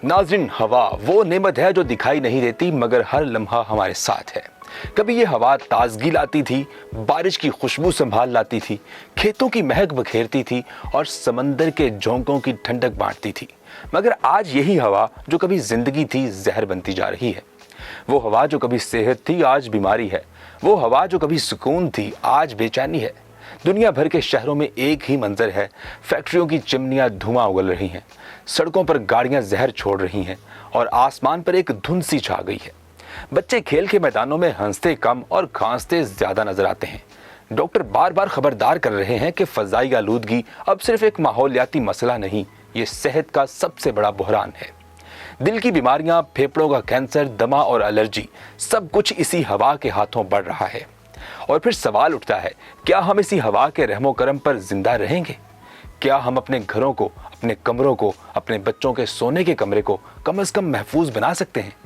नाज़रीन, हवा वो नेमत है जो दिखाई नहीं देती मगर हर लम्हा हमारे साथ है। कभी ये हवा ताजगी लाती थी, बारिश की खुशबू संभाल लाती थी, खेतों की महक बखेरती थी और समंदर के झोंकों की ठंडक बांटती थी। मगर आज यही हवा जो कभी जिंदगी थी जहर बनती जा रही है। वो हवा जो कभी सेहत थी आज बीमारी है। वो हवा जो कभी सुकून थी आज बेचैनी है। दुनिया भर के शहरों में एक ही मंजर है, फैक्ट्रियों की चिमनियां धुआं उगल रही हैं, सड़कों पर गाड़ियां जहर छोड़ रही हैं और आसमान पर एक धुंध सी छा गई है। बच्चे खेल के मैदानों में हंसते कम और खांसते ज्यादा नजर आते हैं। डॉक्टर बार बार खबरदार कर रहे हैं कि फजाई आलूदगी अब सिर्फ एक माहौलियाती मसला नहीं, ये सेहत का सबसे बड़ा बुहरान है। दिल की बीमारियां, फेफड़ों का कैंसर, दमा और एलर्जी, सब कुछ इसी हवा के हाथों बढ़ रहा है। और फिर सवाल उठता है, क्या हम इसी हवा के रहमो करम पर जिंदा रहेंगे? क्या हम अपने घरों को, अपने कमरों को, अपने बच्चों के सोने के कमरे को कम से कम महफूज बना सकते हैं?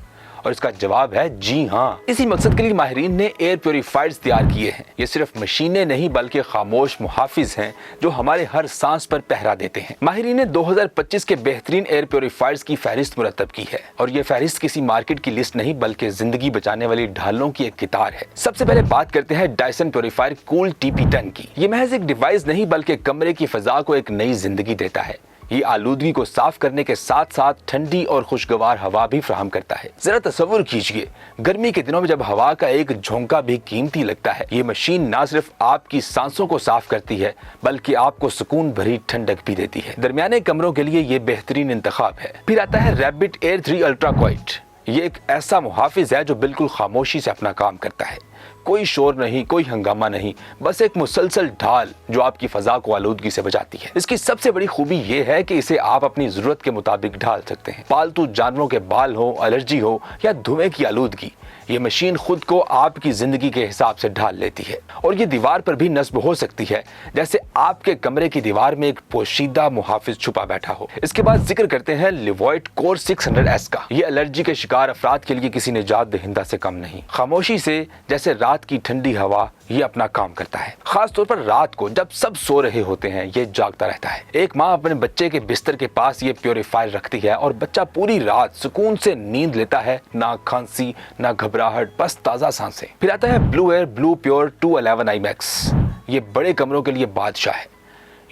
और इसका जवाब है जी हाँ। इसी मकसद के लिए माहिरीन ने एयर प्योरीफायर्स तैयार किए हैं। ये सिर्फ मशीनें नहीं बल्कि खामोश मुहाफिज हैं जो हमारे हर सांस पर पहरा देते हैं। माहिरीन ने 2025 के बेहतरीन एयर प्योरीफायर्स की फहरिस्त मुरतब की है और ये फहरिस्त किसी मार्केट की लिस्ट नहीं बल्कि जिंदगी बचाने वाली ढालों की एक कितार है। सबसे पहले बात करते हैं डायसन प्योरीफायर कूल TP10 की। ये महज एक डिवाइस नहीं बल्कि कमरे की फजा को एक नई जिंदगी देता है। ये आलूदगी को साफ करने के साथ साथ ठंडी और खुशगवार हवा भी फराहम करता है। जरा तसव्वुर कीजिए, गर्मी के दिनों में जब हवा का एक झोंका भी कीमती लगता है। ये मशीन ना सिर्फ आपकी सांसों को साफ करती है बल्कि आपको सुकून भरी ठंडक भी देती है। दरमियाने कमरों के लिए ये बेहतरीन इंतखाब है। फिर आता है रैबिट एयर 3 अल्ट्रा क्वाइट। ये एक ऐसा मुहाफिज है जो बिल्कुल खामोशी से अपना काम करता है। कोई शोर नहीं, कोई हंगामा नहीं, बस एक मुसलसल ढाल जो आपकी फजा को आलूदगी से बचाती है। इसकी सबसे बड़ी खूबी ये है कि इसे आप अपनी जरूरत के मुताबिक ढाल सकते हैं। पालतू जानवरों के बाल हो, एलर्जी हो या धुएं की आलूदगी, ये मशीन खुद को आपकी जिंदगी के हिसाब से ढाल लेती है। और ये दीवार पर भी नस्ब हो सकती है, जैसे आपके कमरे की दीवार में एक पोशीदा मुहाफिज छुपा बैठा हो। इसके बाद जिक्र करते हैं लिवॉइट कोर 600S का। ये एलर्जी के शिकार अफराद के लिए किसी निजात दहिंदा से कम नहीं। खामोशी से जैसे रात की ठंडी हवा ये अपना काम करता है। खास तौर पर रात को जब सब सो रहे होते हैं ये जागता रहता है। एक माँ अपने बच्चे के बिस्तर के पास ये प्योरीफायर रखती है और बच्चा पूरी रात सुकून से नींद लेता है। ना खांसी, ना घबराहट, बस ताज़ा सांसें। फिर आता है blue air blue pure 211 IMAX। ये बड़े कमरों के लिए बादशाह है।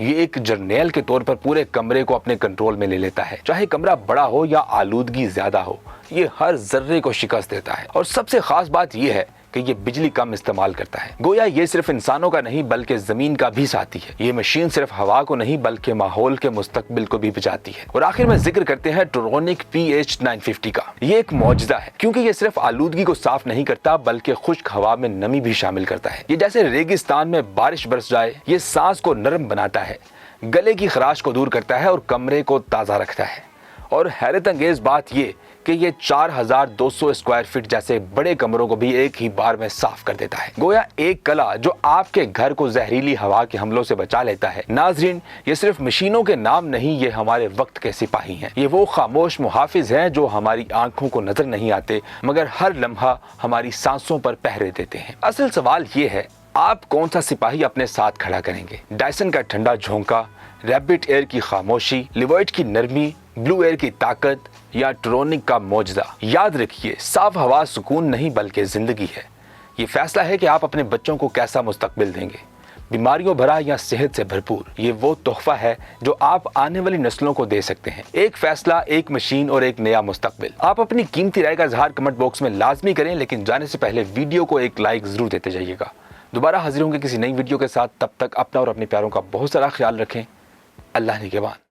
ये एक जर्नेल के तौर पर पूरे कमरे को अपने कंट्रोल में ले लेता है। चाहे कमरा बड़ा हो या आलूदगी ज्यादा हो, ये हर जर्रे को शिकस्त देता है। और सबसे खास बात यह है कि ये बिजली कम इस्तेमाल करता है। गोया ये सिर्फ इंसानों का नहीं बल्कि जमीन का भी साथी है। ये मशीन सिर्फ हवा को नहीं बल्कि माहौल के मुस्तकबिल को भी बचाती है। और आखिर में जिक्र करते हैं ट्रोनिक PH950 का। ये एक मौजज़ा है क्योंकि ये सिर्फ आलूदगी को साफ नहीं करता बल्कि खुश्क हवा में नमी भी शामिल करता है। ये जैसे रेगिस्तान में बारिश बरस जाए, ये सांस को नरम बनाता है, गले की खराश को दूर करता है और कमरे को ताज़ा रखता है। और हैरत अंगेज बात ये कि ये 4200 स्क्वायर फीट जैसे बड़े कमरों को भी एक ही बार में साफ कर देता है। गोया एक कला जो आपके घर को जहरीली हवा के हमलों से बचा लेता है। नाजरीन, ये सिर्फ मशीनों के नाम नहीं, ये हमारे वक्त के सिपाही हैं। ये वो खामोश मुहाफिज हैं जो हमारी आंखों को नजर नहीं आते मगर हर लम्हा हमारी सांसों पर पहरे देते हैं। असल सवाल ये है, आप कौन सा सिपाही अपने साथ खड़ा करेंगे? डायसन का ठंडा झोंका, रैबिट एयर की खामोशी, लिवॉइट की नरमी, ब्लू एयर की ताकत या ट्रोनिक का मौजज़ा? याद रखिए, साफ हवा सुकून नहीं बल्कि जिंदगी है। ये फैसला है कि आप अपने बच्चों को कैसा मुस्तकबिल देंगे, बीमारियों भरा या सेहत से भरपूर। ये वो तोहफा है जो आप आने वाली नस्लों को दे सकते हैं। एक फैसला, एक मशीन और एक नया मुस्तकबिल। आप अपनी कीमती राय का इजहार कमेंट बॉक्स में लाजमी करें, लेकिन जाने से पहले वीडियो को एक लाइक जरूर देते जाइएगा। दोबारा हाजिर होंगे किसी नई वीडियो के साथ। तब तक अपना और अपने प्यारों का बहुत सारा ख्याल रखें। अल्लाह निगहबान।